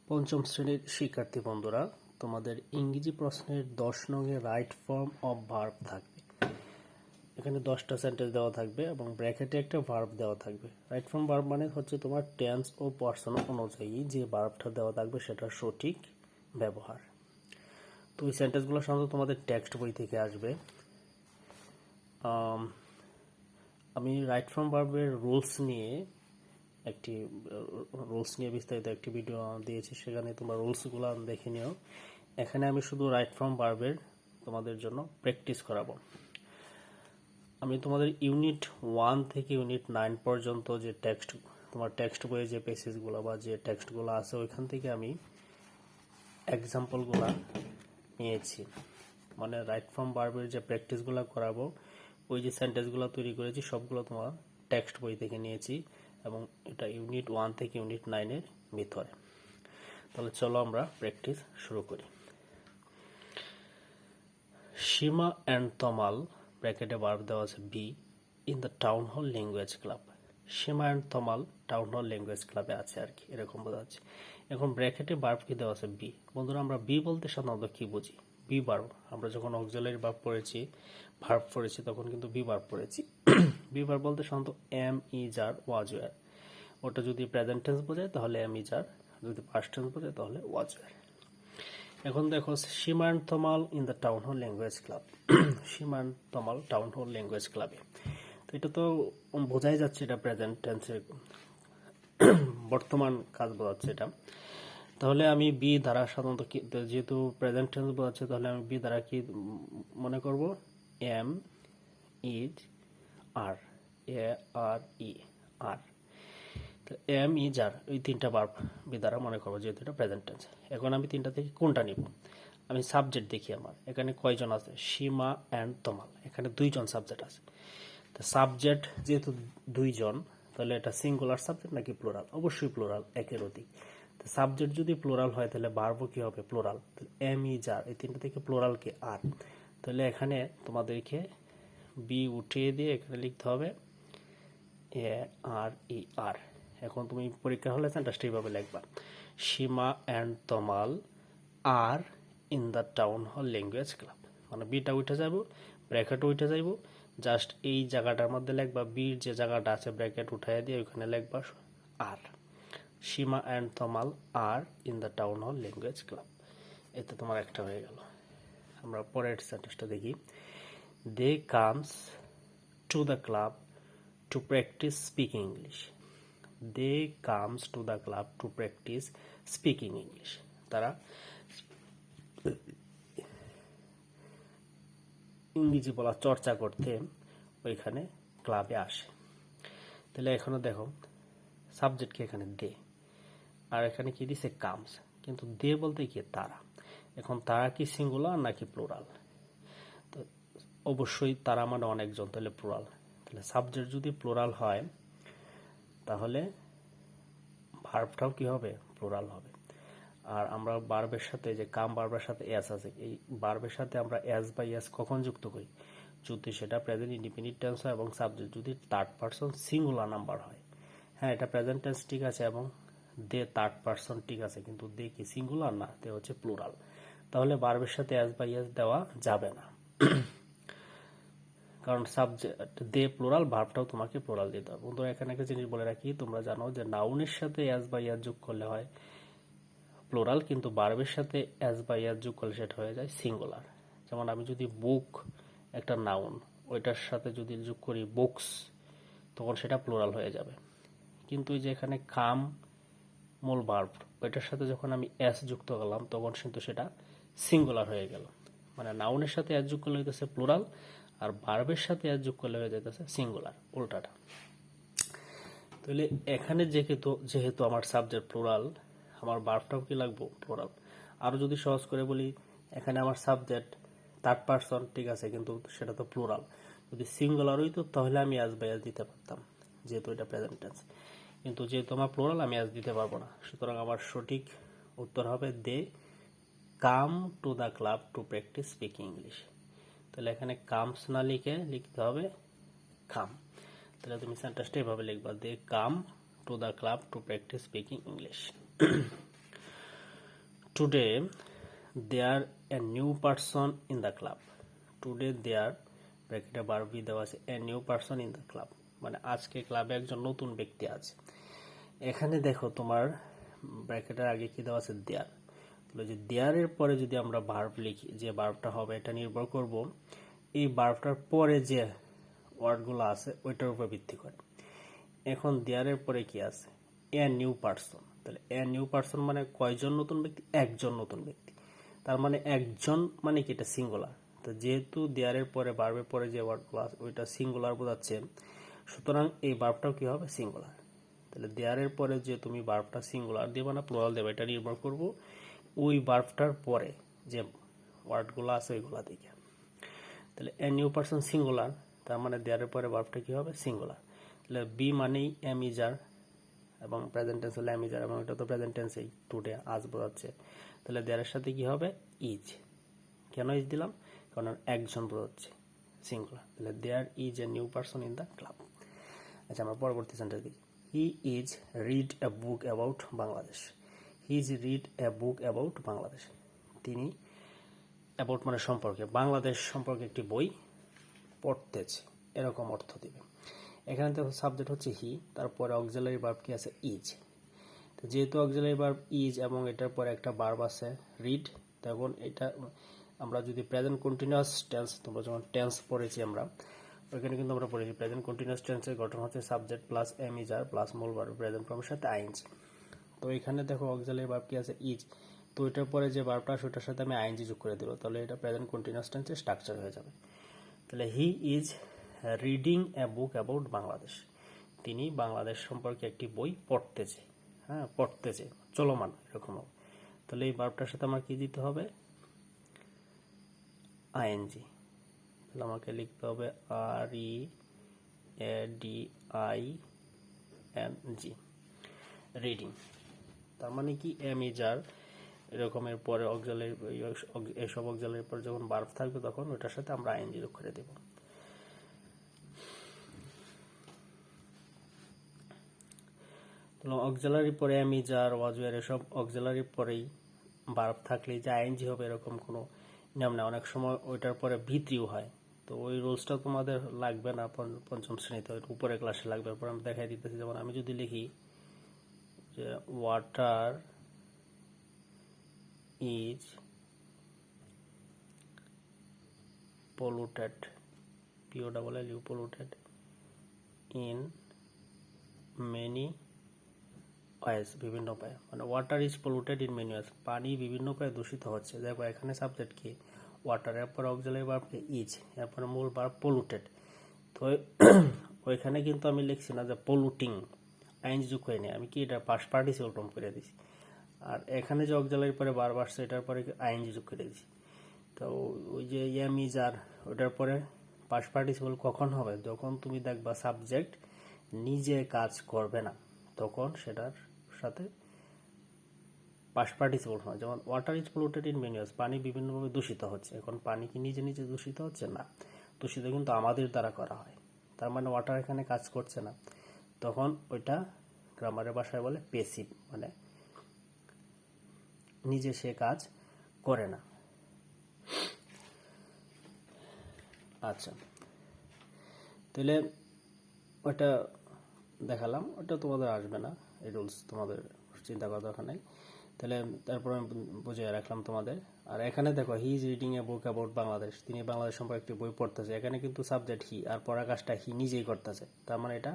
পঞ্চম শ্রেণীর শিক্ষার্থী বন্ধুরা, তোমাদের ইংরেজি প্রশ্নের 10 নংয়ে রাইট ফর্ম অফ ভার্ব থাকবে। এখানে 10টা সেন্টেন্স দেওয়া থাকবে এবং ব্র্যাকেটে একটা ভার্ব দেওয়া থাকবে। রাইট ফর্ম ভার্ব মানে হচ্ছে তোমার টেন্স ও পার্সন অনুযায়ী যে ভার্বটা দেওয়া থাকবে সেটার সঠিক ব্যবহার। তো এই সেন্টেন্সগুলো সাধারণত তোমাদের টেক্সট বই থেকে আসবে। আমি রাইট ফর্ম ভার্বের রুলস নিয়ে বিস্তারিত একটি ভিডিও দিয়েছি, সেখানে তোমরা রুলসগুলো দেখে নিও। এখানে আমি শুধু রাইট ফর্ম ভার্বের তোমাদের জন্য প্র্যাকটিস করাবো। আমি তোমাদের ইউনিট 1 থেকে ইউনিট 9 পর্যন্ত যে তোমার টেক্সট বইয়ে যে পেজেসগুলো বা যে টেক্সটগুলো আছে ওইখান থেকে আমি এক্সাম্পলগুলো নিয়েছি। মানে রাইট ফর্ম ভার্বের যে প্র্যাকটিসগুলো করাবো, ওই যে সেন্টেন্সগুলো তৈরি করেছি সবগুলো তোমার টেক্সট বই থেকে নিয়েছি এবং এটা ইউনিট 1 থেকে ইউনিট 9 এর ভিতরে। তাহলে চলো আমরা প্র্যাকটিস শুরু করি। সীমা অ্যান্ড তমাল ব্র্যাকেটে ভার্ব দেওয়া আছে be in the town hall language club. Seema and Tamal town hall language ক্লাবে আছে আর কি, এরকম বোঝা যাচ্ছে। এখন ব্র্যাকেটে ভার্ব কি দেওয়া আছে বি। বন্ধুরা, আমরা বি বলতে সাধারণত কি বুঝি? Be verb. আমরা যখন অক্সিলারি ভার্ব পড়েছি তখন কিন্তু বি ভার্ব পড়েছি। বি ভার্ব বলতে সাধারণত am is are was were. ওটা যদি প্রেজেন্ট টেন্স বোঝায় তাহলে এম ইজ আর, যদি পাস্ট টেন্স বোঝায় তাহলে ওয়াজ ওয়ার। এখন দেখো, Seema and Tamal in the town hall language club. Seema and Tamal town hall language ক্লাবে। তো এটা তো বোঝাই যাচ্ছে এটা প্রেজেন্ট টেন্সের বর্তমান কাজ বোঝাচ্ছে এটা। তাহলে আমি বি দ্বারা সাধারণত যেহেতু প্রেজেন্ট টেন্স বোঝাচ্ছে, তাহলে আমি বি দ্বারা কি মনে করব? Am is are, A R E are. Am is are, ওই তিনটা ভার্ব বি দ্বারা মনে করবো যেহেতু এটা প্রেজেন্ট টেন্স। এখন আমি তিনটা থেকে কোনটা নিব? আমি সাবজেক্ট দেখি আমার এখানে কয়জন আছে। সীমা অ্যান্ড তমাল, এখানে 2জন সাবজেক্ট আছে। তো সাবজেক্ট যেহেতু 2জন, তাহলে এটা সিঙ্গুলার সাবজেক্ট নাকি প্লুরাল? অবশ্যই প্লুরাল, একের অধিক। তো সাবজেক্ট যদি প্লুরাল হয় তাহলে ভার্বও কি হবে? প্লুরাল। এম ইজ আর, এই তিনটা থেকে প্লুরাল কি? আর। তাহলে এখানে তোমাদেরকে বি উঠিয়ে দিয়ে এখানে লিখতে হবে এ আর ই আর। এখন তুমি পরীক্ষা হলে সেন্টেন্সটা এইভাবে লিখবা, Seema and Tamal are in the town hall language club. মানে বিটা উঠে যাব, ব্র্যাকেট উঠে যাব, জাস্ট এই জায়গাটার মধ্যে লিখবা বির যে জায়গাটা আছে ব্র্যাকেট উঠাই দিয়ে ওইখানে লিখবা are. Seema and Tamal are in the town hall language club. এতে তোমার একটা হয়ে গেল। আমরা পরের সেন্টেন্সটা দেখি। They comes to the club to practice speaking English. They comes to the club to practice speaking English. তারা ইংরেজি বলা চর্চা করতে ওইখানে ক্লাবে আসে। তাহলে এখানে দেখো সাবজেক্টকে এখানে দে, আর এখানে কি দিছে? কামস। কিন্তু দে বলতে কি? তারা। এখন তারা কি সিঙ্গুলার নাকি প্লুরাল? তো অবশ্যই তারা মানে অনেকজন, তাহলে প্লুরাল। তাহলে সাবজেক্ট যদি প্লুরাল হয় তাহলে ভার্বটাও কি হবে? প্লুরাল হবে। আর আমরা ভার্বের সাথে যে কাম ভার্বের সাথে এস আছে, এই ভার্বের সাথে আমরা এস বা এস কখন যুক্ত করি? যদি সেটা প্রেজেন্ট ইন্ডিপেন্ডেন্ট টেন্স হয় এবং সাবজেক্ট যদি থার্ড পারসন সিঙ্গুলার নাম্বার হয়। হ্যাঁ, এটা প্রেজেন্ট টেন্স ঠিক আছে এবং দে থার্ড পারসন ঠিক আছে, কিন্তু দে কি সিঙ্গুলার না, দে হচ্ছে প্লুরাল। তাহলে ভার্বের সাথে এস বা এস দেওয়া যাবে না, কারণ সাবজেক্ট দে প্লুরাল, ভার্বটাও তোমাকে প্লুরাল দিতে হবে। বন্ধুরা, এখানে একটা জিনিস বলে রাখি, তোমরা জানো যে নাউনের সাথে এস বা ইয়াস যোগ করলে হয় প্লুরাল, কিন্তু ভার্বের সাথে এস বা ইয়াস যোগ করলে সেটা হয়ে যায় সিঙ্গুলার। যেমন আমি যদি বুক একটা নাউন, ওইটার সাথে যদি যোগ করি বুকস, তখন সেটা প্লুরাল হয়ে যাবে। কিন্তু এই যে এখানে কাম মূল ভার্ব, ওইটার সাথে যখন আমি এস যুক্ত করলাম তখন কিন্তু সেটা সিঙ্গুলার হয়ে গেল। মানে নাউনের সাথে এস যোগ করলে হইতেছে প্লুরাল, আর ভার্বের সাথে এস যোগ করলে হয়ে যাইতেছে সিঙ্গুলার, উল্টাটা। তাহলে এখানে যেহেতু আমার সাবজেক্ট প্লুরাল, আমার ভার্বটাও কি লাগবে? প্লুরাল। আরো যদি সহজ করে বলি, এখানে আমার সাবজেক্ট থার্ড পারসন ঠিক আছে, কিন্তু সেটা তো প্লুরাল। যদি সিঙ্গুলার হইতো তাহলে আমি এস বাই এস দিতে পারতাম, যেহেতু এটা প্রেজেন্ট টেন্স। কিন্তু যেহেতু আমার প্লুরাল, আমি এস দিতে পারবো না। সুতরাং আমার সঠিক উত্তর হবে they come to the club to practice speaking English. তাহলে এখানে কামস না লিখে লিখতে হবে কাম। তাহলে তুমি সেন্টেন্সটা এভাবে লিখবা, they come to the club to practice speaking English. Today there a new person in the club. Today there ব্র্যাকেটে ভার্ব বি দেওয়া আছে a new person in the club, মানে আজকে ক্লাবে একজন নতুন ব্যক্তি আছে। এখানে দেখো তোমার ব্র্যাকেটের আগে কি দেওয়া আছে দেয়ার, তাহলে যে দেয়ারের পরে যদি আমরা ভার্ব লিখি, যে ভার্বটা হবে এটা নির্ভর করব এই ভার্বটার পরে যে ওয়ার্ডগুলো আছে ওইটার উপর ভিত্তি করে। এখন দেয়ারের পরে কি আছে এ নিউ পারসন, তাহলে এ নিউ পারসন মানে কয়জন নতুন ব্যক্তি, একজন নতুন ব্যক্তি। তার মানে একজন মানে কি এটা সিঙ্গুলার, তো যেহেতু দেয়ারের পরে ভার্বের পরে যে ওয়ার্ডগুলো আছে ওইটা সিঙ্গুলার বোঝাচ্ছে, সুতরাং এই ভার্বটাও কি হবে সিঙ্গুলার। তাহলে দেয়ারের পরে যে তুমি ভার্বটা সিঙ্গুলার দেবে না প্লুরাল দেবে এটা নির্ভর করব ওই ভার্বটার পরে যে ওয়ার্ডগুলো আছে ওইগুলা দিকে। তাহলে এ নিউ পারসন সিঙ্গুলার, তার মানে দেয়ারের পরে ভার্বটা কি হবে সিঙ্গুলার। তাহলে বি মানেই এম ইজার এবং প্রেজেন্ট টেন্স হলে এম ইজার, এবং এটা তো প্রেজেন্ট টেন্সেই টুডে আজ বোঝাচ্ছে। তাহলে দেয়ারের সাথে কি হবে ইজ। কেন ইজ দিলাম, কারণ একজন বোঝাচ্ছে সিঙ্গুলার। তাহলে there is a new person in the club. আচ্ছা আমরা পরবর্তী সেন্টেন্স দেখি। He is read a book about Bangladesh. He is read a book about Bangladesh. তিনি অ্যাবাউট মানে সম্পর্কে, বাংলাদেশ সম্পর্কে একটি বই পড়তেছে, এরকম অর্থ দিবে। এখানে তো সাবজেক্ট হচ্ছে হি, তারপরে অক্সিলারি ভার্ব কি আছে ইজ। তো যেহেতু অক্সিলারি ভার্ব ইজ এবং এটার পরে একটা ভার্ব আছে রিড, তখন এটা আমরা যদি প্রেজেন্ট কন্টিনিউয়াস টেন্স, তোমরা যখন টেন্স পড়েছি আমরা ওইখানে কিন্তু আমরা পড়েছি প্রেজেন্ট কন্টিনিউয়াস টেন্সের গঠন হচ্ছে subject plus am is are plus মূল ভার্ব প্রেজেন্ট ফর্মের সাথে আইএনজি। তো এখানে দেখো অক্সিলারি ভার্ব কি আছে ইজ, তো এটার পরে যে ভার্বটা সেটার সাথে আমি আইএনজি যোগ করে দেবো, তাহলে এটা প্রেজেন্ট কন্টিনিউয়াস টেন্সের স্ট্রাকচার হয়ে যাবে। তাহলে he is reading a book about Bangladesh. তিনি বাংলাদেশ সম্পর্কে একটি বই পড়তেছে, হ্যাঁ পড়তেছে চলমান এরকম হবে। তাহলে এই ভার্বটার সাথে আমার কি দিতে হবে আইএনজি। তাহলে আমাকে লিখতে হবে R E A D I N G, reading. তার মানে কি এম ইজ আর এরকমের পরে অক্সিলারি, এসব অক্সিলারির পর যখন ভার্ব থাকবে তখন ওটার সাথে আমরা আইএনজি যোগ করে দেব। তাহলে অক্সিলারির পরে am is are was were এসব অক্সিলারির পরেই ভার্ব থাকলে যে আইএনজি হবে এরকম কোনো নিয়ম না, অনেক সময় ওইটার পরে ভিত্তিও হয়। তো ওই রুলসটা তোমাদের লাগবে না পঞ্চম শ্রেণীতে, উপরে ক্লাসে লাগবে। এরপর আমি দেখাই দিতেছি, যেমন আমি যদি লিখি যে water is polluted, POLLU polluted in many ways, বিভিন্ন উপায়ে, মানে water is polluted in many ways, পানি বিভিন্ন উপায়ে দূষিত হচ্ছে। দেখো এখানে সাবজেক্ট কি ওয়াটার, এরপর অক্সিলারি ভার্ব কি ইজ, এরপর মূল ভার্ব পলিউটেড। তো ওইখানে কিন্তু আমি লিখছি না যে পলিউটিং আইনজি যোগ করে নিই, আমি কি এটা পাস্ট পার্টিসিপল ফর্ম করে দিছি। আর এখানে যে অক্সিলারি পরে ভার্ব আসছে এটার পরে আইনজি যোগ করে দিছি। তো ওই যে এম ইজ আর ওটার পরে পাস্ট পার্টিসিপল কখন হবে, যখন তুমি দেখবা সাবজেক্ট নিজে কাজ করবে না তখন সেটার সাথে পাস্ট পার্টিসিপল হয়। যেমন water is polluted in many ways, পানি বিভিন্নভাবে দূষিত হচ্ছে। এখন পানি কি নিজে নিজে দূষিত হচ্ছে না, দূষিত কিন্তু আমাদের দ্বারা করা হয়। তার মানে ওয়াটার এখানে কাজ করছে না, তখন ওইটা গ্রামারের ভাষায় বলে পেসিভ, মানে নিজে সে কাজ করে না। আচ্ছা তাহলে ওটা দেখালাম, ওটা তোমাদের আসবে না, এই রুলস তোমাদের চিন্তা করার দরকার নেই। তাহলে তারপর আমি বুঝিয়ে রাখলাম তোমাদের। আর এখানে দেখো he is reading a book about Bangladesh, তিনি বাংলাদেশ সম্পর্কে একটি বই পড়তেছে। এখানে কিন্তু সাবজেক্ট হি আর পড়া কাজটা হি নিজেই করতেছে। তার মানে এটা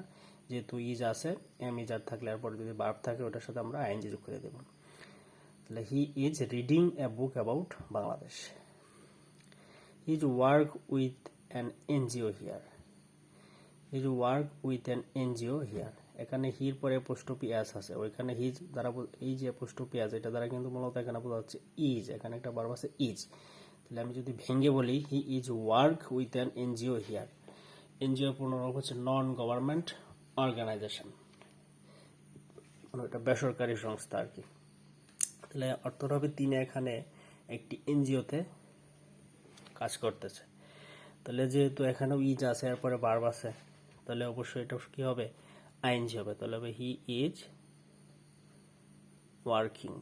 যেহেতু ইজ আছে, এম ইজ আর থাকলে আর পরে যদি ভার্ব থাকে ওটার সাথে আমরা আইএনজি যোগ করে দেব। তাহলে he is reading a book about Bangladesh. He is work with an NGO here. He is work with an NGO here, এখানে হির পরে অ্যাপোস্ট্রফি এস আছে, ওইখানে হিজ দ্বারা এই যে অ্যাপোস্ট্রফি এস এটা দ্বারা কিন্তু মূলত এখানে বোঝা হচ্ছে ইজ, এখানে একটা ভার্ব আছে ইজ। তাহলে আমি যদি ভেঙে বলি he is work with an NGO here, NGO পূর্ণরূপ হচ্ছে নন গভর্নমেন্ট অর্গানাইজেশন, মানে এটা বেসরকারি সংস্থা আর কি। তাহলে অর্থটা হবে তিনি এখানে একটি এনজিওতে কাজ করতেছে। তাহলে যেহেতু এখানেও ইজ আছে এরপরে ভার্ব আছে, তাহলে অবশ্যই এটা কি হবে আইএনজি হবে। তাহলে হবে he is working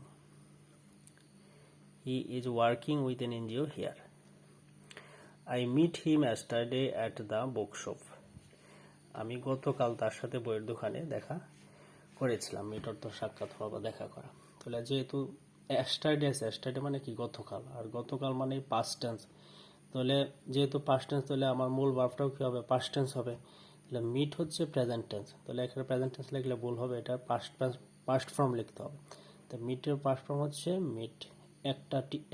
He is working with an NGO here. I met him yesterday at the bookshop. আমি গতকাল তার সাথে বইয়ের দোকানে দেখা করেছিলাম। মিট অর্থ সাক্ষাৎ হওয়া বা দেখা করা। তাহলে যেহেতু yesterday আছে, yesterday মানে কি গতকাল, আর গতকাল মানে past tense। তাহলে যেহেতু past tense, তাহলে আমার মূল ভার্বটাও কি হবে? past tense হবে। তাহলে মিট হচ্ছে প্রেজেন্ট টেন্স। তাহলে এখানে প্রেজেন্ট টেন্স লিখলে ভুল হবে, এটা পাস্ট ফর্ম লিখতে হবে। তো মিটের পাস্ট ফর্ম হচ্ছে মিট,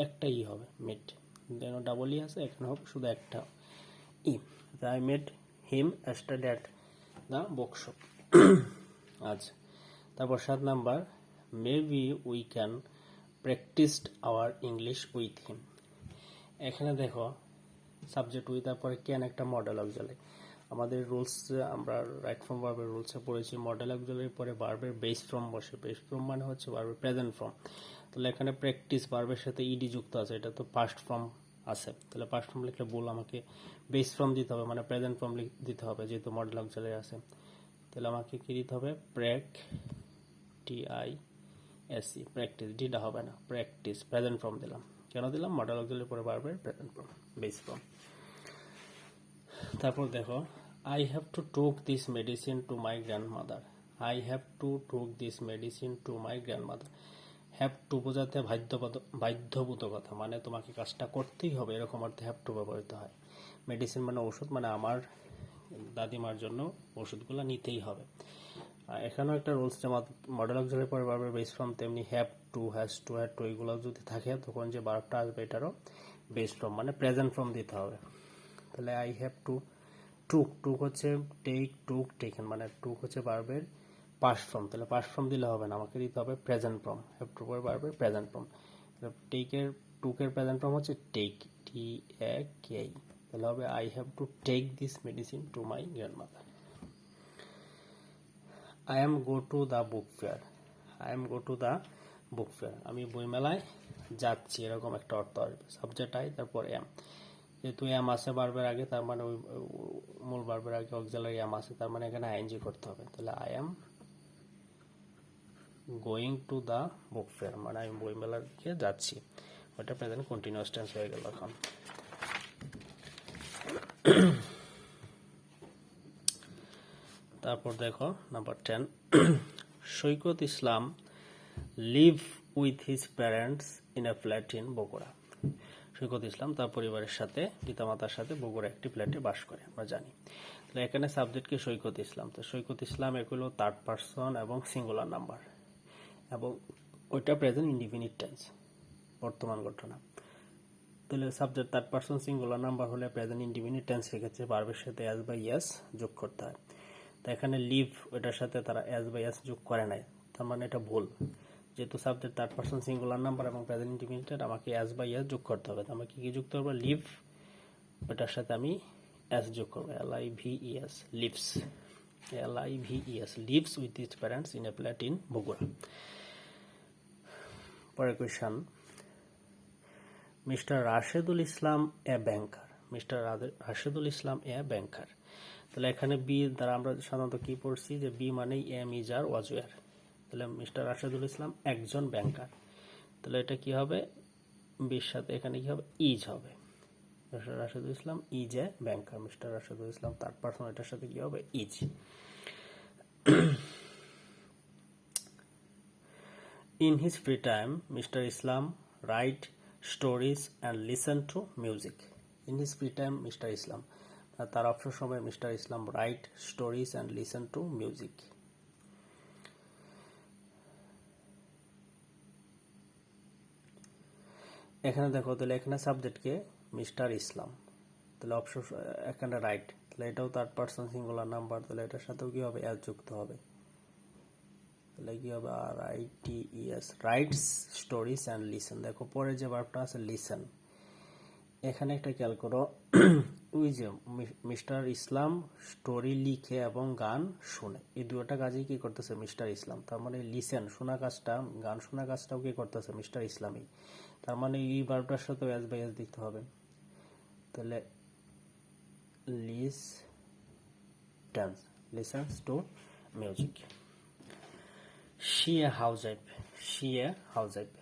একটা ই হবে মিট, যেন ডাবল ই আছে, এখানে হবে শুধু একটা E. I made him yesterday at the bookshop. আচ্ছা, তারপর 7 number, maybe we can practice our English with him. এখানে দেখো সাবজেক্ট উইথ, তারপরে ক্যান একটা মডেল অক্সিলারি। আমাদের রুলস, আমরা রাইট ফর্ম ভার্বের রুলসে পড়েছি, মডেল অক্সিলারির পরে ভার্বের বেস ফর্ম বসে। বেস ফর্ম মানে হচ্ছে ভার্বের প্রেজেন্ট ফর্ম। তাহলে এখানে প্র্যাকটিস ভার্বের সাথে ইডি যুক্ত আছে, এটা তো পাস্ট ফর্ম আছে। তাহলে পাস্ট ফর্ম লিখলে ভুল, আমাকে বেস ফর্ম দিতে হবে, মানে প্রেজেন্ট ফর্ম দিতে হবে, যেহেতু মডেল অক্সিলারি আছে। তাহলে আমাকে কি দিতে হবে? TISE, practice. ডিটা হবে না, প্র্যাকটিস প্রেজেন্ট ফর্ম দিলাম। কেন দিলাম? মডেল অক্সিলারির পরে ভার্বের প্রেজেন্ট ফর্ম, বেস ফর্ম। তারপর দেখো, I have two took this medicine to my grandmother. I have two took this medicine to my grandmother. Have to বোঝাতে বাধ্যবাধকতা, মানে তোমাকে কাজটা করতেই হবে, এরকম অর্থে হ্যাভ টু ব্যবহৃত হয়। মেডিসিন মানে ওষুধ, মানে আমার দাদিমার জন্য ওষুধগুলো নিতেই হবে। এখানেও একটা রুলস, যেমন মডেল অক্সিলারি পরে ভার্বের বেস ফর্ম, তেমনি have to, has to, had to এগুলো যদি থাকে, তখন যে ভার্বটা আসবে এটারও বেস ফর্ম মানে প্রেজেন্ট ফর্ম দিতে হবে। তাহলে আই হ্যাভ টু টুক হচ্ছে টেক, টুক, টেকেন, মানে টুক হচ্ছে ভার্বের পাস্ট ফর্ম। তাহলে পাস্ট ফর্ম দিলে হবে না, আমাকে দিতে হবে প্রেজেন্ট ফর্ম। হ্যাভ টু পরে ভার্বের প্রেজেন্ট ফর্ম। টুকের প্রেজেন্ট ফর্ম হচ্ছে টেক, TAKE। তাহলে হবে I have to take this medicine to my grandmother. I am go to the book fair. I am go to the book fair, আমি বইমেলায় যাচ্ছি, এরকম একটা অর্থ আসবে। সাবজেক্ট আই, তারপর এম। যেহেতু এম আছে ভার্বের আগে, তার মানে ওই মূল ভার্বের আগে অক্সিলারি এম আছে, তার মানে এখানে আইএনজি করতে হবে। তাহলে I am going to the book fair, মানে আমি বইমেলার দিকে যাচ্ছি। ওটা প্রেজেন্ট কন্টিনিউয়াস টেন্স হয়ে গেল এখন। তারপর দেখো number 10, Saikat Islam live with his parents in a flat in Bogura. Saikat Islam তার পরিবারের সাথে, পিতামাতার সাথে বগুড়া একটি ফ্ল্যাটে বাস করে, আমরা জানি। তাহলে এখানে সাবজেক্ট কি? সৈকত ইসলাম। তো সৈকত ইসলাম এগুলো থার্ড পারসন এবং সিঙ্গুলার নাম্বার, এবং ওইটা প্রেজেন্ট ইনডিফিনিট টেন্স, বর্তমান ঘটনা। তাহলে subject third person singular number হলে প্রেজেন্ট ইনডিফিনিট টেন্স রেখেছে, ভার্বের সাথে অ্যাজ বা ইয়েস যোগ করতে হয়। তো এখানে লিভ, ওইটার সাথে তারা অ্যাজ বা ইয়েস যোগ করে নাই, তার মানে এটা ভুল। যেহেতু subject third person singular number এবং প্রেজেন্ট ইনডিফিনিট, আমাকে অ্যাজ বা ইয়েস যোগ করতে হবে। তো আমাকে কি যুক্ত করবো? লিভ, ওটার সাথে আমি অ্যাজ যোগ করবো, LIVES, lives, LIVES, lives with his parents in a flat in Bogura. পরের question, mister Rashedul Islam a banker. Mister Rashedul Islam a banker. তাহলে এখানে বি দ্বারা আমরা সাধারণত কি পড়ছি, যে বি মানেই am, is, are, was, were. তাহলে মিস্টার রাশেদুল ইসলাম একজন ব্যাংকার। তাহলে এটা কি হবে? বির সাথে এখানে কি হবে? ইজ হবে। Mister Rashedul Islam is a banker. Mister Rashedul Islam third person, এটার সাথে কি হবে? Is. In his free time, Mr. Islam write stories and listen to music. In his free time, Mr. Islam, তার অবসর সময় mister Islam right stories and listen to music. এখানে দেখো, তাহলে এখানে সাবজেক্টকে মিস্টার ইসলাম, তাহলে অবসর এখানে রাইট, তাহলে এটাও থার্ড পারসন সিঙ্গুলার নাম্বার, তাহলে এটার সাথেও কি হবে? অ্যাজ যুক্ত হবে। তাহলে কি হবে? RITES, rights stories and listen. দেখো পরে যে ভার্বটা আছে লিসেন, এখানে একটা খেয়াল করো, ওই যে মিস্টার ইসলাম স্টোরি লিখে এবং গান শুনে, এই দুটো কাজই কি করতেছে? মিস্টার ইসলাম। তার মানে লিসেন শোনা কাজটা, গান শোনা কাজটাও কি করতেছে? মিস্টার ইসলামই। তার মানে এই ভার্বটার সাথে অ্যাজ বাই অ্যাজ দিতে হবে। তাহলে listens to music. She a housewife. She a housewife.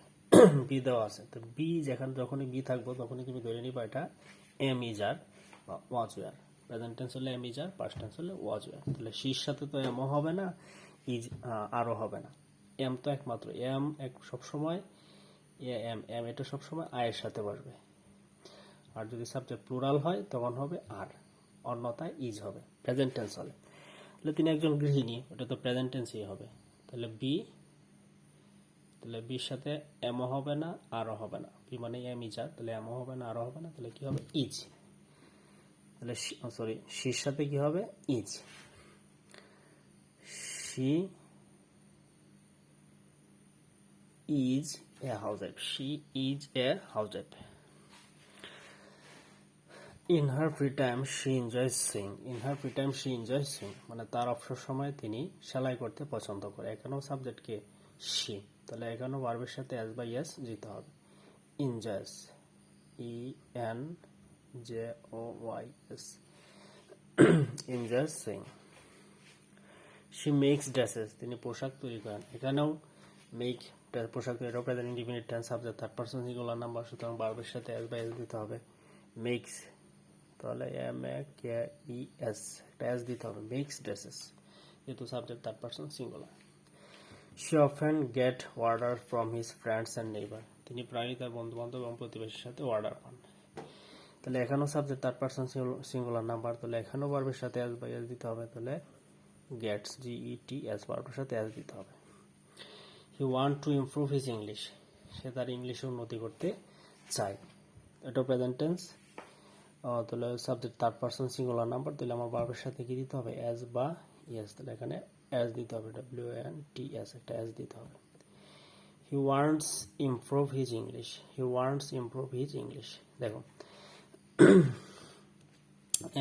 Be দেওয়া আছে, তো বি যেখানে যখনই বি থাকবো তখনই তুমি ধরে নিবা এটা এম ইজ আর বা ওয়াজ ওয়ার। প্রেজেন্ট টেন্স হলে am is are, past tense হলে ওয়াজ ওয়ার। তাহলে সির সাথে তো এমও হবে না, ইজ আরও হবে না। এম তো একমাত্র এম এক সবসময় এম এম এটা সবসময় আয়ের সাথে বসবে। আর যদি সাবজেক্ট প্লুরাল হয় তখন হবে আর, অন্যথায় ইজ হবে প্রেজেন্ট টেন্স হলে। তাহলে তিনি একজন গৃহিণী, ওটা তো প্রেজেন্ট টেন্সই হবে। তাহলে বির সাথে এমও হবে না, আরও হবে না। বি মানে এম ইজ আর, তাহলে এমও হবে না, আরও হবে না, তাহলে কি হবে ইজ। তাহলে সরি, সির সাথে কি হবে is. She is a housewife, she is a housewife. In her free time she enjoys swing, in her free time she enjoys swing মানে তার অবসর সময় তিনি সেলাই করতে পছন্দ করে। এখানেও সাবজেক্টকে শি, তাহলে এখানেও ভার্বের সাথে এস বা ইয়েস দিতে হবে। Enjoys, E N J O Y S, enjoys swing. She makes dresses, তিনি পোশাক তৈরি করেন। এখানেও মেক পোশাক তৈরি, এটাও present indefinite tense, subject third person singular number, সুতরাং ভার্বের সাথে এস বা এস দিতে হবে। মেক্স, তাহলে M A K E S, একটা এস দিতে হবে, মেক্স ড্রেসেস, যেহেতু subject third person singular. She often get order from his friends and neighbour, তিনি প্রায়ই তার বন্ধু বান্ধব এবং প্রতিবেশীর সাথে অর্ডার পান। তাহলে এখানেও subject third person singular number, তাহলে এখানেও ভার্বের সাথে এস বা এস দিতে হবে। তাহলে গেটস, জিইটি এস, ভার্বের সাথে এস দিতে হবে। He want to improve his English, সে তার ইংলিশে উন্নতি করতে চায়। এটা প্রেজেন্ট টেন্স, তাহলে subject third person singular number, তাহলে আমার ভার্বের সাথে কি দিতে হবে এস বা ইয়েস, তাহলে এখানে এস দিতে হবে, WANTS, একটা এস দিতে হবে। He wants improve his English, he wants improve his English. দেখো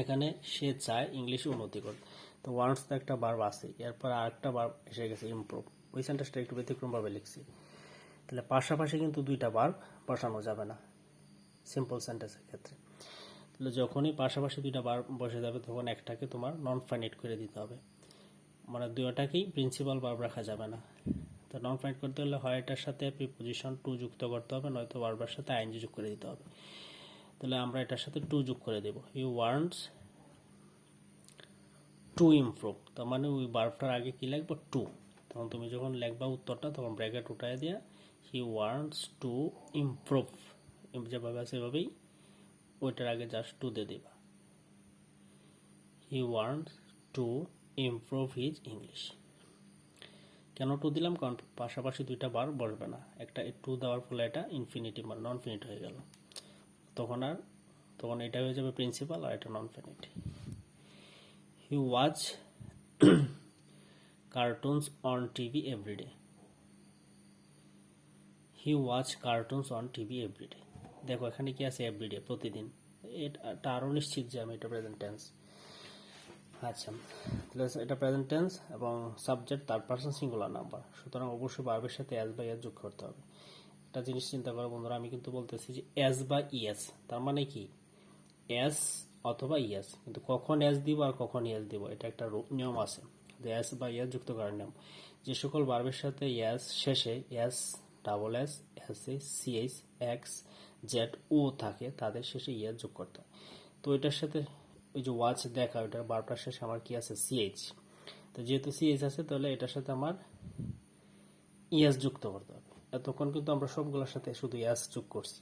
এখানে সে চায় ইংলিশে উন্নতি করতে, তো ওয়ান্টস তো একটা ভার্ব আছে, এরপর আরেকটা ভার্ব এসে গেছে ইমপ্রুভ। ওই সেন্টেন্সটা একটু ব্যতিক্রমভাবে লিখছি। তাহলে পাশাপাশি কিন্তু দুইটা ভার্ব বসানো যাবে না সিম্পল সেন্টেন্সের ক্ষেত্রে। তাহলে যখনই পাশাপাশি দুইটা ভার্ব বসে যাবে তখন একটাকে তোমার নন ফাইনাইট করে দিতে হবে, মানে দুইটাকেই প্রিন্সিপাল ভার্ব রাখা যাবে না। তো নন ফাইনাইট করতে হলে হয় এটার সাথে প্রিপোজিশন টু যুক্ত করতে হবে, নয়তো ভার্বের সাথে আইএনজি যোগ করে দিতে হবে। তাহলে আমরা এটার সাথে টু যোগ করে দেব, হি ওয়ান্টস টু ইমপ্রুভ, তার মানে ওই ভার্বটার আগে কি লিখবো টু, তখন তুমি যখন লিখবা উত্তরটা তখন ব্র্যাকেট উঠায় দিয়া হি ওয়ান্টস টু ইমপ্রুভ, যেভাবে আছে সেভাবেই ওইটার আগে জাস্ট টু দিয়ে দিবা। He wants to improve his English. কেন টু দিলাম, কারণ পাশাপাশি দুইটা বার বসবে না, একটা টু দেওয়ার ফলে এটা ইনফিনিটিভ মানে নন ফিনিট হয়ে গেল, তখন এটা হয়ে যাবে প্রিন্সিপাল আর এটা non finite. He watch cartoons on TV everyday, he watch cartoons on TV everyday. দেখো এখানে কি আছে এভরিডে, প্রতিদিন, এটা আরও নিশ্চিত যে আমি এটা প্রেজেন্ট টেন্স। আচ্ছা, তাহলে এটা প্রেজেন্ট টেন্স এবং subject third person singular number, সুতরাং অবশ্যই ভার্বের সাথে এস বা ইয়েস যোগ করতে হবে। একটা জিনিস চিন্তা করো বন্ধুরা, আমি কিন্তু বলতেছি যে এস বা ইয়েস, তার মানে কি এস অথবা ইয়েস, কিন্তু কখন এস দিব আর কখন ইয়েস দিব এটা একটা নিয়ম আছে, যে এস বা ইয়েস যুক্ত করার নিয়ম। যে সকল ভার্বের সাথে ইয়েস শেষে S, double S, CH, X, Z, O থাকে তাদের শেষে ইয়েস যোগ করতে হয়। তো এটার সাথে ওই যে ওয়াচ দেখা, ওইটার ভার্বটার শেষে আমার কি আছে সিএইচ, তো যেহেতু সিএইচ আছে তাহলে এটার সাথে আমার ইয়েস যুক্ত করতে হবে। এতক্ষণ কিন্তু আমরা সবগুলোর সাথে শুধু এস যোগ করছি,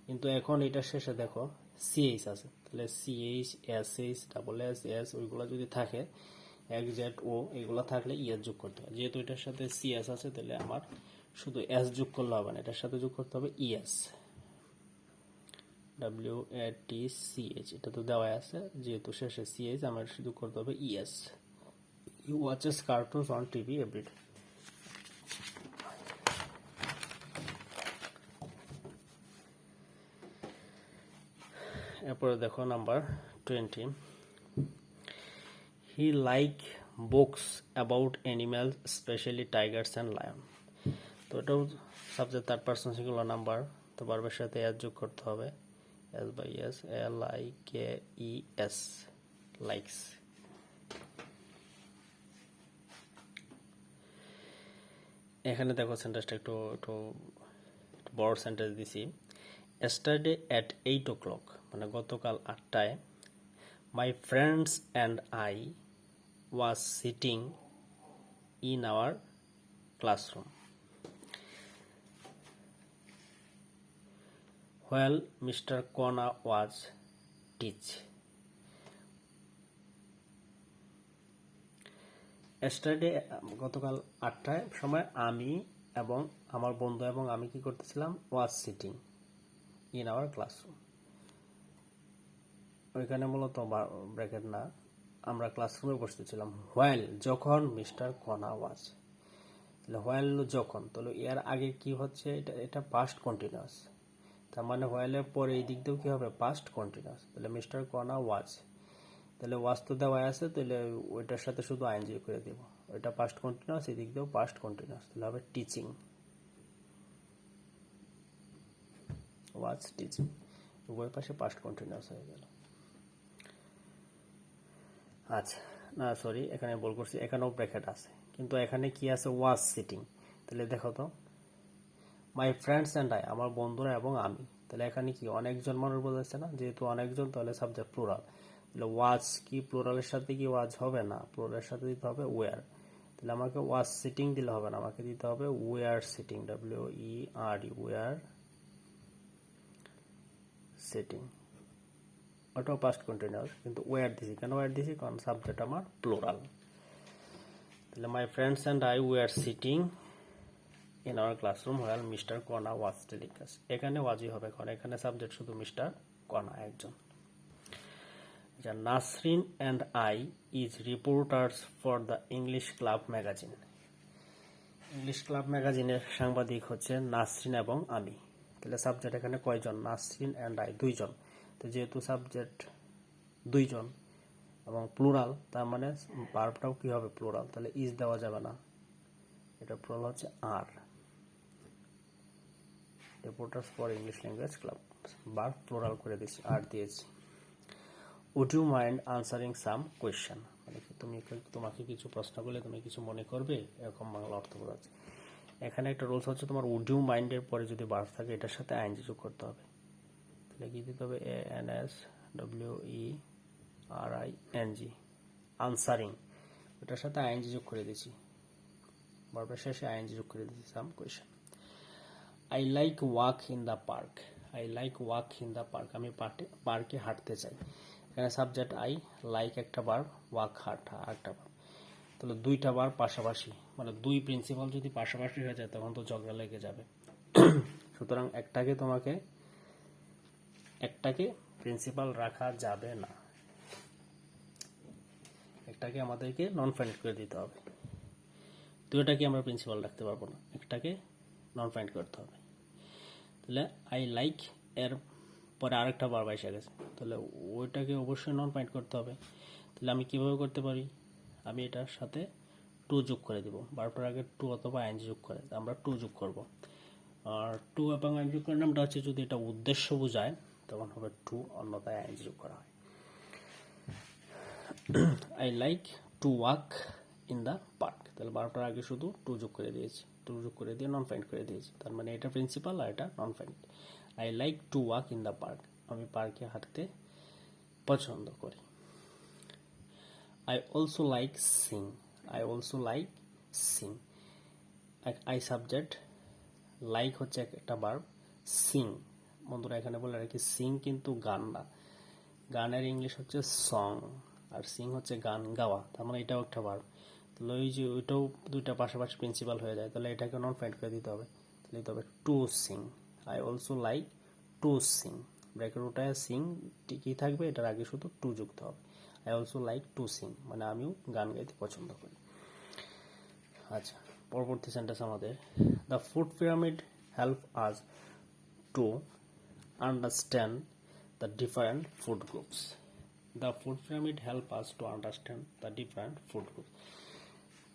কিন্তু এখন এটার শেষে দেখো সিএইচ আছে, তাহলে CH, SH, double S, S ওইগুলো যদি থাকে, এক, জেড, ও এগুলো থাকলে ইয়েস যোগ করতে হয়। যেহেতু এটার সাথে সিএস আছে তাহলে আমার শুধু এস যোগ করলে হবে না, এটার সাথে যোগ করতে হবে ইএস, WATCH, এটা তো দেওয়া আছে, যেহেতু শেষে সিএইচ আমার শুধু করতে হবে ES. He watches cartoons on TV everyday. এরপরে দেখো number 20, he like books about animals specially tigers and lion. তো এটাও subject third person singular number, তো ভার্বের সাথে এস যোগ করতে হবে, S by S, LIKES, likes. এখানে দেখো সেন্টেন্সটা একটু বড় সেন্টেন্স দিছি। yesterday at 8 o'clock মানে গতকাল 8টায় my friends and I was sitting in our classroom while Mr. Kona was teach. yesterday গতকাল 8টায় সময় আমি এবং আমার বন্ধু এবং আমি কি করতেছিলাম, was sitting in our classroom। ওইখানে মূলত ব্র্যাকেট না, আমরা ক্লাসরুমে বসতেছিলাম। while যখন মিস্টার কনা ওয়াজ, তাহলে while যখন, তাহলে এর আগে কি হচ্ছে, এটা পাস্ট কন্টিনিউয়াস, তার মানে while এর পরে এই দিক দিয়েও কি হবে, পাস্ট কন্টিনিউয়াস। তাহলে মিস্টার কনা ওয়াজ, তাহলে ওয়াজ তো দেওয়া আছে, তাহলে ওইটার সাথে শুধু আইএনজি করে দেব। ওইটা পাস্ট কন্টিনিউয়াস, এই দিক দিয়েও পাস্ট কন্টিনিউয়াস, তাহলে হবে টিচিং, ওয়াজ টিচিং, উভয় পাশে পাস্ট কন্টিনিউয়াস হয়ে গেল। আচ্ছা, না সরি, এখানে বল করছি, এখানেও ব্র্যাকেট আছে, কিন্তু এখানে কি আছে, ওয়াজ সিটিং। তাহলে দেখো তো, মাই ফ্রেন্ডস অ্যান্ড আই, আমার বন্ধুরা এবং আমি, তাহলে এখানে কি অনেকজন মানুষ বোঝাচ্ছে না, যেহেতু অনেকজন তাহলে সাবজেক্ট প্লুরাল। তাহলে ওয়াজ কি প্লুরালের সাথে কি ওয়াজ হবে না, প্লুরালের সাথে দিতে হবে ওয়ার। তাহলে আমাকে ওয়াজ সিটিং দিলে হবে না, আমাকে দিতে হবে were sitting, WERE, were sitting. ওটাও পাস্ট কন্টিনিউয়াস, কিন্তু ওয়ার দিছি, কেন ওয়ার দিছি, কারণ সাবজেক্ট আমার প্লুরাল। তাহলে my friends and I were sitting in our classroom while mister Kona was telling class. এখানে ওয়াজই হবে, কারণ এখানে সাবজেক্ট শুধু মিস্টার কনা একজন। Nasrin and I is reporters for the English club magazine. English club ম্যাগাজিনের সাংবাদিক হচ্ছে নাসরিন এবং আমি। তাহলে সাবজেক্ট এখানে কয়জন, নাসরিন অ্যান্ড আই, দুইজন। তো যেহেতু সাবজেক্ট দুইজন এবং প্লুরাল, তার মানে ভার্বটাও কি হবে, প্লুরাল। তাহলে ইজ দেওয়া যাবে না, এটা প্লুরাল হচ্ছে are. Reporters for English language club, verb plural করে দিয়েছি, আর দিয়েছি। Would you mind answering some question, মানে তোমাকে কিছু প্রশ্ন করলে তুমি কিছু মনে করবে, এরকম বাংলা অর্থ বোঝাচ্ছে। এখানে একটা রুলস হচ্ছে, তোমার উড ইউ মাইন্ডের পরে যদি ভার্ব থাকে, এটার সাথে আইএনজি যোগ করতে হবে। তাহলে কি দিতে হবে, ANSWERING, আনসারিং, এটার সাথে আইএনজি যোগ করে দিয়েছি, ভার্বের শেষে আইএনজি যোগ করে দিয়েছি, some question. I like walk in the park, I like walk in the park, আমি পার্কে হাঁটতে চাই। এখানে সাবজেক্ট আই, লাইক একটা ভার্ব, ওয়াক হাঁটা একটা ভার্ব। তাহলে দুইটা ভার্ব পাশাপাশি, মানে দুই প্রিন্সিপাল যদি পাশাপাশি হয়ে যায়, তখন তো ঝগড়া লেগে যাবে। সুতরাং একটাকে প্রিন্সিপাল রাখা যাবে না, একটাকে আমাদেরকে নন ফাইন্ড করে দিতে হবে। দুইটাকে আমরা প্রিন্সিপাল রাখতে পারবো না, একটাকে নন ফাইন্ড করতে হবে। তাহলে আই লাইক এর পরে আরেকটা ভার্ব এসে গেছে, তাহলে ওইটাকে অবশ্যই নন ফাইন্ড করতে হবে। তাহলে আমি কিভাবে করতে পারি, আমি এটার সাথে টু যোগ করে দিব, ভার্বটার আগে টু অথবা আইএনজি যোগ করে আমরা টু যোগ করব। আর টু এবং আইএনজি যোগ করার নামটা হচ্ছে, যদি এটা উদ্দেশ্য বোঝায় তখন হবে টু, অন্যথায় আইএনজি যোগ করা হয়। I like to walk in the park, তাহলে ভার্বটার আগে শুধু টু যোগ করে দিয়েছি, টু যোগ করে দিয়ে নন ফাইন্ড করে দিয়েছি, তার মানে এটা প্রিন্সিপাল আর এটা non find. I like to walk in the park, আমি পার্কে হাঁটতে পছন্দ করি। I also like sing, I also like sing, I subject, like হচ্ছে একটা ভার্ব, সিং, বন্ধুরা এখানে বলে রাখি, সিং কিন্তু গান না, গানের ইংলিশ হচ্ছে সং, আর সিং হচ্ছে গান গাওয়া, তার মানে এটাও একটা ভার্ব। তাহলে ওই যে ওইটাও দুইটা পাশাপাশি প্রিন্সিপাল হয়ে যায়, তাহলে এটাকে নন ফাইন্ড করে দিতে হবে, তাহলে দিতে হবে to sing. I also like to sing, bracket ওটায় সিং কি থাকবে, এটার আগে শুধু টু যুক্ত হবে। I also like to Singh, মানে আমিও গান গাইতে পছন্দ করি। আচ্ছা, পরবর্তী সেন্টেন্স আমাদের, the food pyramid help us to understand the different food groups. The food pyramid help us to understand the different food groups.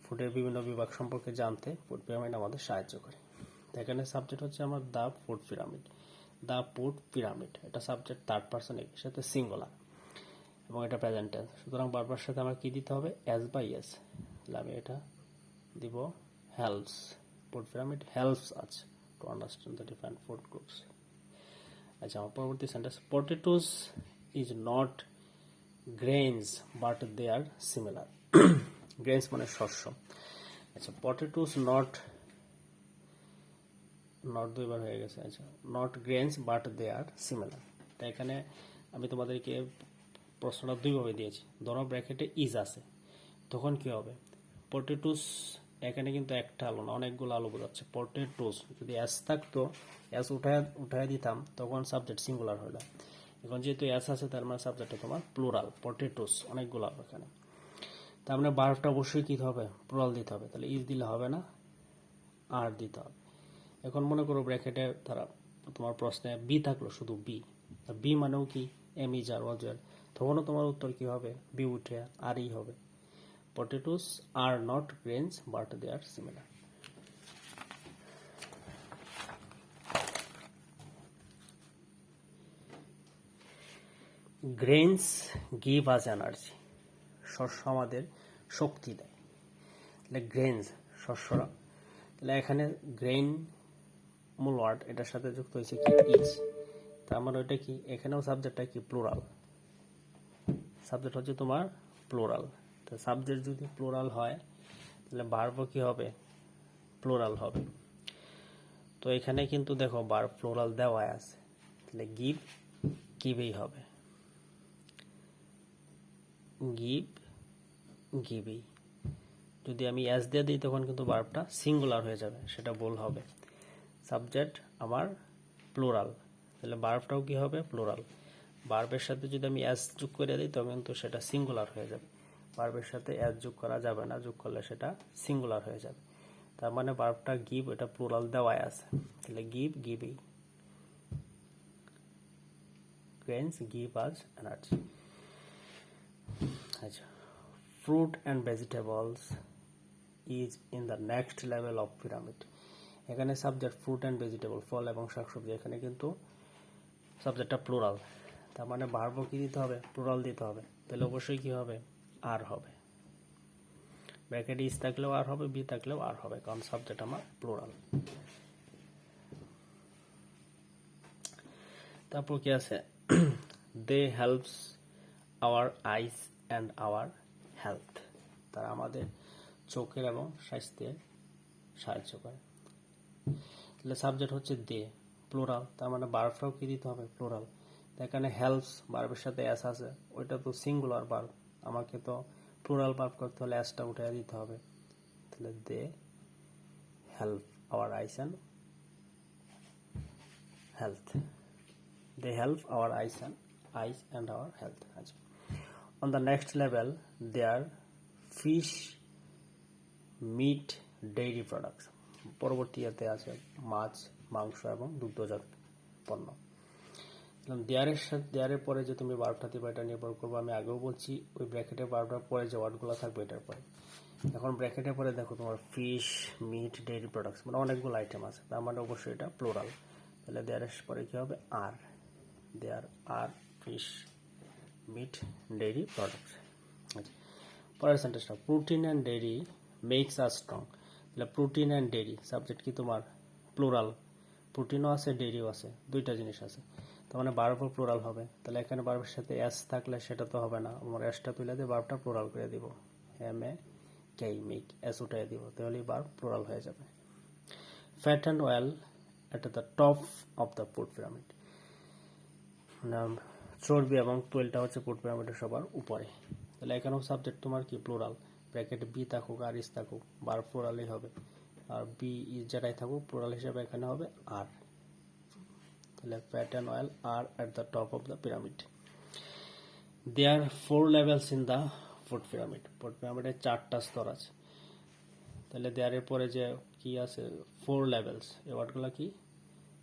ফুডের বিভিন্ন বিভাগ সম্পর্কে জানতে ফুড পিরামিড আমাদের সাহায্য করে। এখানে সাবজেক্ট হচ্ছে আমার the food pyramid, the food pyramid, এটা সাবজেক্ট থার্ড পারসন এর সাথে সিঙ্গুলার এবং এটা প্রেজেন্ট টেন্স। সুতরাং বারবার সাথে আমার কি দিতে হবে, এস বাই এস। তাহলে আমি এটা দিব helps, food pyramid helps us to understand the different food groups. আচ্ছা, আমার পরবর্তী sentence, potatoes is not grains but they are similar. Grains মানে শস্য। আচ্ছা, পটেটোস নট দুইবার হয়ে গেছে। আচ্ছা, not grains but they are similar. তা এখানে আমি তোমাদেরকে প্রশ্নটা দুইভাবে দিয়েছি। ধরো ব্র্যাকেটে ইজ আছে, তখন কি হবে? পটেটোস, এখানে কিন্তু একটা আলু না, অনেকগুলো আলু বোঝাচ্ছে। পটেটোস যদি অ্যাস থাকতো, অ্যাস উঠায় দিতাম, তখন সাবজেক্ট সিঙ্গুলার হলো। এখন যেহেতু অ্যাস আছে, তার মানে সাবজেক্টটা তোমার প্লুরাল, পটেটোস অনেকগুলো আলু এখানে। তার মানে বার্বটা অবশ্যই কী হবে? প্লুরাল দিতে হবে। তাহলে ইজ দিলে হবে না, আর দিতে হবে। এখন মনে করো ব্র্যাকেটে তারা তোমার প্রশ্নে বি থাকলো, শুধু বি। বি মানেও কি? এম ইজ আর ওয়াজ আর, তখনও তোমার উত্তর কি হবে? বি উঠে আর ই হবে। Potatoes are not grains but they are similar. Grains give us energy. শস্য আমাদের শক্তি দেয়। তাহলে গ্রেনস শস্যরা, তাহলে এখানে গ্রেইন মূল ওয়ার্ড, এটার সাথে যুক্ত হয়েছে কি? ইজ। তার মানে ওইটা কি? এখানেও সাবজেক্টটা কি? প্লুরাল। সাবজেক্ট হচ্ছে তোমার প্লুরাল। তো সাবজেক্ট যদি প্লুরাল হয়, তাহলে ভার্বও কি হবে? প্লুরাল হবে। তো এখানে কিন্তু দেখো ভার্ব প্লুরাল দেওয়া আছে, তাহলে গিভ, গিভেই হবে। গিভ, গিভেই। যদি আমি এস দিয়ে দিই, তখন কিন্তু ভার্বটা সিঙ্গুলার হয়ে যাবে, সেটা ভুল হবে। সাবজেক্ট আমার প্লুরাল, তাহলে ভার্বটাও কি হবে? প্লুরাল। ভার্বের সাথে যদি আমি এস যোগ করে দিই, তবে কিন্তু সেটা সিঙ্গুলার হয়ে যাবে। ভার্বের সাথে এস যোগ করা যাবে না, যোগ করলে সেটা সিঙ্গুলার হয়ে যাবে। তার মানে ভার্বটা গিভ, এটা প্লুরাল দেওয়াই আছে, তাহলে গিভ, গিভেই। Grains give us energy. আচ্ছা, fruit and vegetables is in the next level of pyramid. এখানে সাবজেক্ট ফ্রুট অ্যান্ড ভেজিটেবল, ফল এবং শাকসবজি, এখানে কিন্তু সাবজেক্টটা প্লুরাল। তার মানে ভার্বও কি দিতে হবে? প্লুরাল দিতে হবে। তাহলে অবশ্যই কি হবে? আর হবে। ব্র্যাকেট ইজ থাকলেও আর হবে, বি থাকলেও আর হবে, কারণ সাবজেক্ট আমার প্লুরাল। তারপর কি আছে? They helps our eyes and our health. তারা আমাদের চোখের এবং স্বাস্থ্যের সাহায্য করে। তাহলে সাবজেক্ট হচ্ছে দে, প্লুরাল, তার মানে ভার্বটাও কি দিতে হবে? প্লুরাল। এখানে হেল্পস ভার্বের সাথে এস আছে, ওইটা তো সিঙ্গুলার ভার্ব, আমাকে তো প্লুরাল ভার্ব করতে হলে এসটা উঠে দিতে হবে। তাহলে they help our eyes and health. They help our eyes and our health. On the next level, there are fish, meat, dairy products. পরবর্তীতে আছে মাছ, মাংস এবং দুগ্ধজাত পণ্য। দেয়ারের সাথে, দেয়ারের পরে যে তুমি ভার্বটা দিবা, এটা নির্ভর করবো। আমি আগেও বলছি, ওই ব্র্যাকেটের ভার্বটার পরে যে ওয়ার্ডগুলো থাকবে এটার পরে। এখন ব্র্যাকেটের পরে দেখো তোমার ফিশ, মিট, ডেইরি প্রোডাক্টস, মানে অনেকগুলো আইটেম আছে, তার মানে অবশ্যই এটা প্লুরাল। তাহলে দেয়ারের পরে কি হবে? Are. There are fish, meat, dairy products. আচ্ছা, পরের সেন্টেন্সটা, protein and dairy makes us strong. তাহলে প্রোটিন অ্যান্ড ডেইরি, সাবজেক্ট কি তোমার? প্লুরাল। প্রোটিনও আছে, ডেইরিও আছে, দুইটা জিনিস আছে, তার মানে ভার্বও প্লুরাল হবে। তাহলে এখানে ভার্বের সাথে এস থাকলে সেটা তো হবে না, আমার এসটা তুলে দিয়ে ভার্বটা প্লুরাল করে দিব, M A K make, S উঠাই দিব, তাহলেই ভার্ব প্লুরাল হয়ে যাবে। Fat and oil at the top of the food pyramid. চর্বি এবং তৈলটা হচ্ছে ফুড পিরামিডের সবার উপরে। তাহলে এখানেও সাবজেক্ট তোমার কি? প্লুরাল। ব্র্যাকেটে বি থাকুক আর ইস থাকুক, বার প্লুরালই হবে। আর বি ইজ যেটাই থাকুক, প্লুরাল হিসেবে এখানে হবে আর। তাহলে fat and oil are at the top of the pyramid. There are 4 levels in the food pyramid. Food পিরামিডের 4টা স্তর আছে। তাহলে দেয়ারের পরে যে কি আছে? 4 লেভেলস, এই ওয়ার্ডগুলো কি?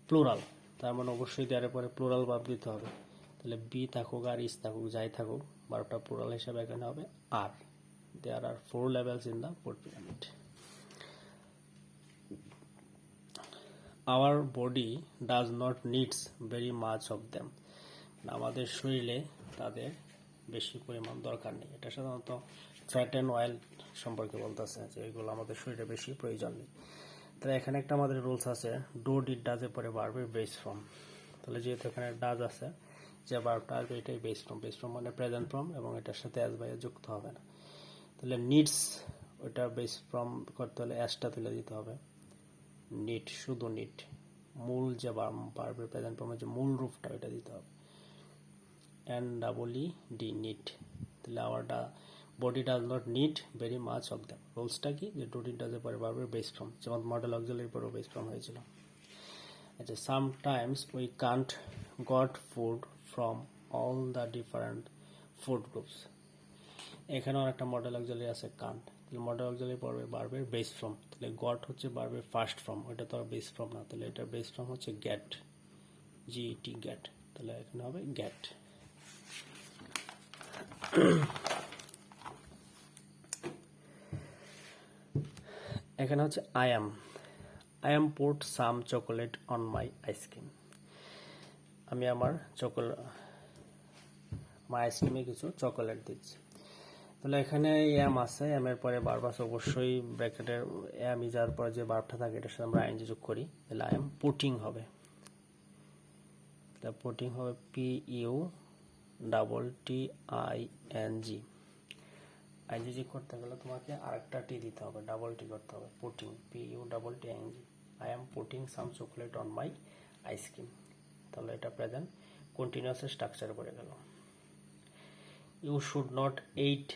প্লুরাল। তার মানে অবশ্যই দেয়ারের পরে প্লুরাল ভার্ব দিতে হবে। তাহলে বি থাকুক আর ইস থাকুক, যাই থাকুক, ভার্বটা প্লুরাল হিসাবে এখানে হবে are. There R 4 levels in the food pyramid. Hour body does not needs very much of them. আমাদের শরীরে তাদের বেশি পরিমাণ দরকার নেই। এটা সাধারণত ফ্যাট অ্যান্ড অয়েল সম্পর্কে বলতেছে, যে এগুলো আমাদের শরীরে বেশি প্রয়োজন নেই। তাহলে এখানে একটা আমাদের রুলস আছে, ডু ডিড ডাজে পরে ভার্বের বেস ফর্ম। তাহলে যেহেতু এখানে ডাজ আছে, যে ভার্বটা আসবে এটাই বেস ফর্ম। বেস ফর্ম মানে প্রেজেন্ট ফর্ম এবং এটার সাথে অ্যাজ বাই যুক্ত হবে না। তাহলে নিডস, ওইটা বেস ফর্ম করতে হলে অ্যাসটা তুলে দিতে হবে। নিড, শুধু নিড, মূল যে ভার্বের প্রেজেন্ট ফর্মের যে মূল রূপটা ওইটা দিতে হবে। NEED, need. তাহলে our body does not need very much of them. রুলসটা কি, যে ডু ডিড ডাজের পরে ভার্বের বেস ফর্ম, যেমন মডেল অক্সিলারির পরেও বেস ফর্ম হয়েছিল। আচ্ছা, sometimes we can't got food from all the different food groups. এখানেও একটা মডেল অক্সিলারি আছে, কান্ট। তাহলে মডেল অক্সিলারি পড়বে ভার্বের বেস ফর্ম। তাহলে গট হচ্ছে ভার্বের ফার্স্ট ফর্ম, ওইটা তো আর বেস ফর্ম না। তাহলে এটার বেস ফর্ম হচ্ছে গেট, GET, গেট। তাহলে এখানে হবে গেট। এখানে হচ্ছে I am put some chocolate on my ice cream. আমি আমার আইসক্রিমে কিছু চকোলেট দিচ্ছি। তাহলে এখানে অ্যাম আছে, অ্যামের পরে ভার্ব আছে, অবশ্যই ব্র্যাকেটের অ্যাম যাওয়ার পরে যে ভার্বটা থাকে এটার সাথে আমরা আইএনজি যোগ করি। তাহলে আই এম পুটিং হবে, পুটিং হবে PUTTING। আইএনজি করতে গেলে তোমাকে আরেকটা টি দিতে হবে, ডাবল টি করতে হবে, putting, PUTTING। I am putting some chocolate on my ice cream. তাহলে এটা প্রেজেন্ট কন্টিনিউয়াস স্ট্রাকচারে পড়ে গেল। You should not eight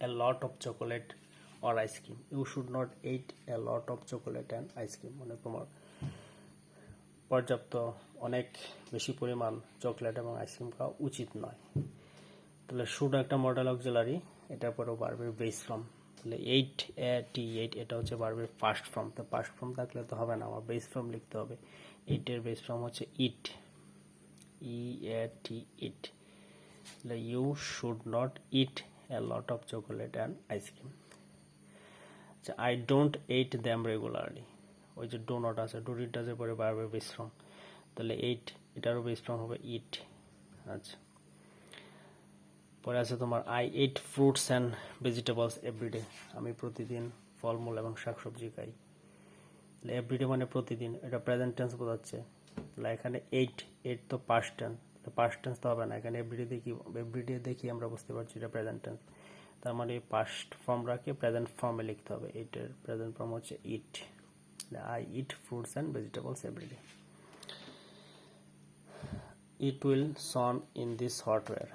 a lot of chocolate or ice cream. You should not eat a lot of chocolate and ice cream. মানে তোমার পর্যাপ্ত অনেক বেশি পরিমাণ চকলেট এবং আইসক্রিম খাওয়া উচিত নয়। তাহলে শুড একটা মডেল অক্সিলারি, এটার পরেও ভার্বের বেস ফর্ম। তাহলে 8 এটা হচ্ছে ভার্বের ফার্স্ট ফর্ম। তো ফার্স্ট ফর্ম থাকলে তো হবে না, আমার বেস ফর্ম লিখতে হবে। 8-এর বেস ফর্ম হচ্ছে ইট, EAT, ইট। তাহলে you should not eat a lot of chocolate and ice cream. আচ্ছা, I don't eat them regularly. ওই যে ডো নট আছে, ডু ডিড ডাজের পরে ভার্বের বেস ফর্ম। তাহলে এটারও বেস ফর্ম হবে ইট। আচ্ছা, পরে আছে তোমার I eat fruits and vegetables every day. আমি প্রতিদিন ফলমূল এবং শাকসবজি খাই। তাহলে এভরিডে মানে প্রতিদিন, এটা প্রেজেন্ট টেন্স বোঝাচ্ছে। তাহলে এখানে এইট তো পাস্ট টেন্স, পাস্ট টেন্স তো হবে না, এখানে এভরিডে দেখি আমরা বুঝতে পারছি এটা প্রেজেন্ট টেন্স। তার মানে পাস্ট ফর্ম রাখে প্রেজেন্ট ফর্মে লিখতে হবে। এটার প্রেজেন্ট ফর্ম হচ্ছে ইট। I eat fruits and vegetables every day. It will sun in this hot weather.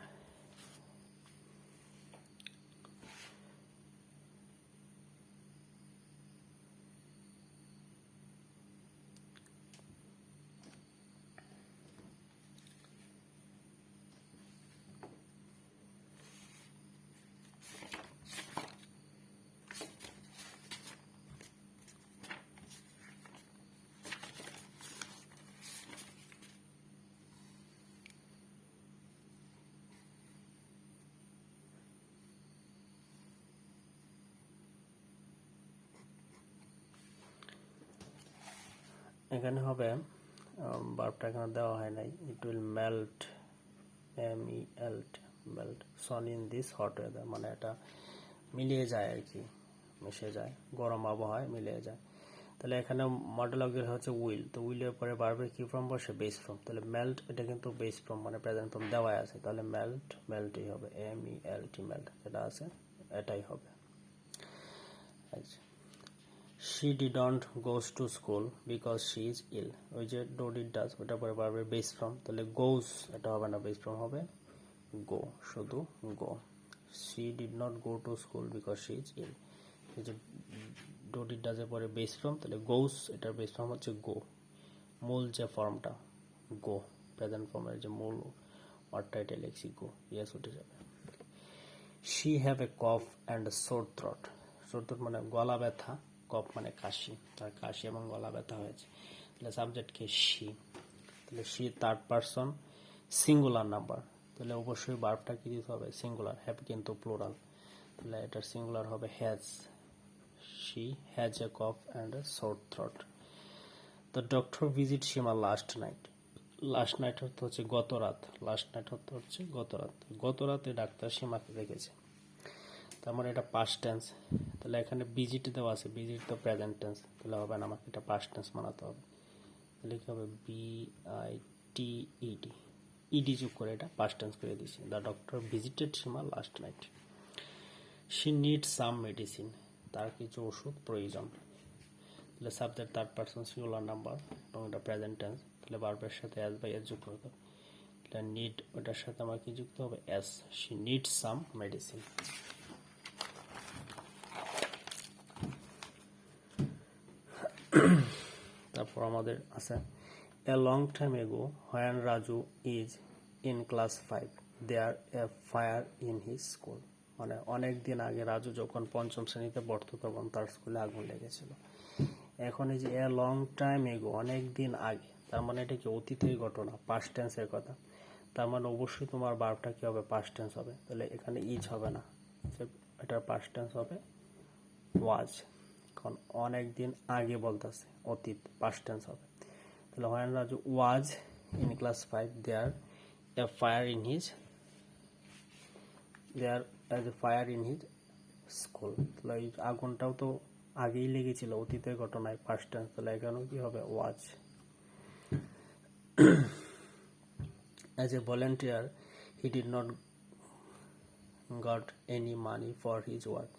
এখানে হবে ভার্বটা এখানে দেওয়া হয় নাই। It will melt, MELT, melt son in this hot weather, মানে এটা মিলিয়ে যায় আর কি, মিশে যায়, গরম আবহাওয়ায় মিলিয়ে যায়। তাহলে এখানে মডেল অক্সিলারি হচ্ছে উইল। তো উইলের পরে ভার্বের কি ফর্ম বসে, বেস ফর্ম। তাহলে মেল্ট এটা কিন্তু বেস ফর্ম মানে প্রেজেন্ট ফর্ম দেওয়াই আছে। তাহলে মেল্টই হবে, MELT, মেল্ট যেটা আছে এটাই হবে। আচ্ছা, she didn't goes to school because she is ill. ওই যে ডু ডিড ডাজ, ওটা পরে ভার্বের বেস ফর্ম। তাহলে গোস এটা হবে না, বেস ফর্ম হবে গো, শুধু গো। she did not go to school because she is ill. এই যে ডু ডিড ডাজের পরে বেস ফর্ম, তাহলে গোস এটার বেস ফর্ম হচ্ছে গো, মূল যে ফর্মটা গো, প্রেজেন্ট ফর্মের যে মূল ওয়ার্ডটা এটা লিখছি গো, ইয়েস উঠে যাবে। she have a cough and a sore throat. sore throat মানে গলা ব্যথা, কফ মানে কাশি, তার কাশি এবং গলা ব্যথা হয়েছে। তাহলে সাবজেক্টকে শি। তাহলে she third person singular number, তাহলে অবশ্যই ভার্বটা কি দিতে হবে, সিঙ্গুলার। হ্যাভ কিন্তু প্লুরাল, তাহলে এটার সিঙ্গুলার হবে has. She has a cough and a sore throat. The doctor visit Seema last night. Last night অর্থ হচ্ছে গত রাত, লাস্ট নাইট অর্থ হচ্ছে গত রাত। গত রাতে ডাক্তার সীমাকে দেখেছে। তার মানে এটা পাস্ট টেন্স, তাহলে এখানে ভিজিট দেওয়া আছে, ভিজিট তো প্রেজেন্ট টেন্স, তাহলে হবে না, আমাকে এটা পাস্ট টেন্স বানাতে হবে। তাহলে কি হবে, BITED, ইডি যোগ করে এটা পাস্ট টেন্স করে দিয়েছি। The doctor visited Seema last night. She need some medicine, তার কিছু ওষুধ প্রয়োজন। তাহলে subject third person singular number এবং এটা প্রেজেন্ট টেন্স, তাহলে ভার্বের সাথে এস বাই এস যুক্ত হবে। তাহলে নিড, ওটার সাথে আমার কি যুক্ত হবে, S. She need some medicine. তারপর আমাদের আছে a long time ago when Raju is in class 5 there a fire in his school. মানে অনেক দিন আগে রাজু যখন পঞ্চম শ্রেণীতে পড়তো তখন তার স্কুলে আগুন লেগেছিল। এখন এই যে এ লং টাইম এগো, অনেক দিন আগে, তার মানে এটা কি অতীতের ঘটনা, পাস্ট টেন্সের কথা। তার মানে অবশ্যই তোমার ভার্বটা কি হবে, পাস্ট টেন্স হবে। তাহলে এখানে ইজ হবে না, এটার পাস্ট টেন্স হবে ওয়াজ। কারণ অনেক দিন আগে বলতেছে, অতীত, পাস্ট টেন্স হবে। তাহলে when Raju was in class 5 there a fire in his, there as a fire in his school. তাহলে এই আগুনটাও তো আগেই লেগেছিল, অতীতের ঘটনায়, পাস্ট টেন্স। তাহলে এখানেও কি হবে, was. As a volunteer he did not got any money for his work.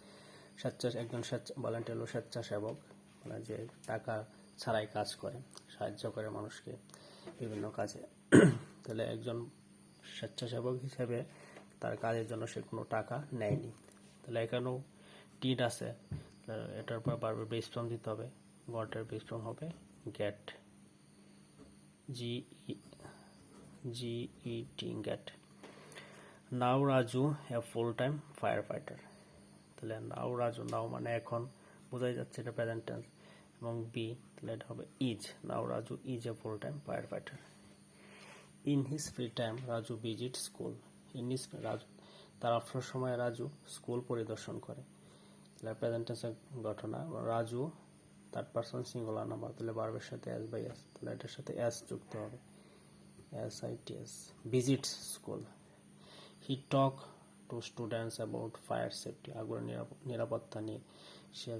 একজন ভলেন্টিয়ার হলো স্বেচ্ছাসেবক, মানে যে টাকা ছাড়াই কাজ করে, সাহায্য করে মানুষকে বিভিন্ন কাজে। তাহলে একজন স্বেচ্ছাসেবক হিসেবে তার কাজের জন্য সে কোনো টাকা নেয়নি। তাহলে এখানেও ডিড আছে, এটার পর বারবার বেস ফর্ম দিতে হবে। গটের বেস ফর্ম হবে গেট, GET, গেট। নাও রাজু এ ফুল টাইম ফায়ার ফাইটার। তাহলে নাও রাজু, নাও মানে এখন, বোঝাই যাচ্ছে এটা প্রেজেন্ট টেন্স, এবং বি, তাহলে এটা হবে is. Now Raju is a full time fire fighter. In his free time Raju visit school. In his, Raju তার অবসর সময় রাজু স্কুল পরিদর্শন করে। তাহলে প্রেজেন্ট টেন্সের ঘটনা। Raju third person singular number, তাহলে ভার্বের সাথে এস বাই এস, তাহলে এটার সাথে এস যুক্ত হবে, SITS, visits school. He talk to students about fire safety, আগুনের নিরাপত্তা নিয়ে সে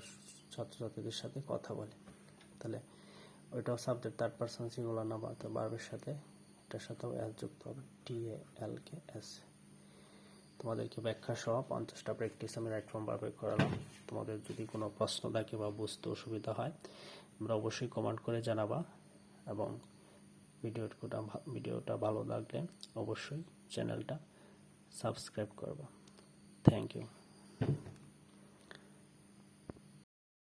ছাত্রছাত্রীদের সাথে কথা বলে। তাহলে ওইটাও subject third person singular number, তো ভার্বের সাথে এটার সাথেও এস যুক্ত হবে, TALKS। তোমাদেরকে ব্যাখ্যা সহ 50টা প্র্যাকটিস আমি রাইট ফর্ম ভার্বে করালাম। তোমাদের যদি কোনো প্রশ্ন থাকে বা বুঝতে অসুবিধা হয় তোমরা অবশ্যই কমেন্ট করে জানাবা, এবং ভিডিওটা ভালো লাগলে অবশ্যই চ্যানেলটা সাবস্ক্রাইব করবা। Thank you.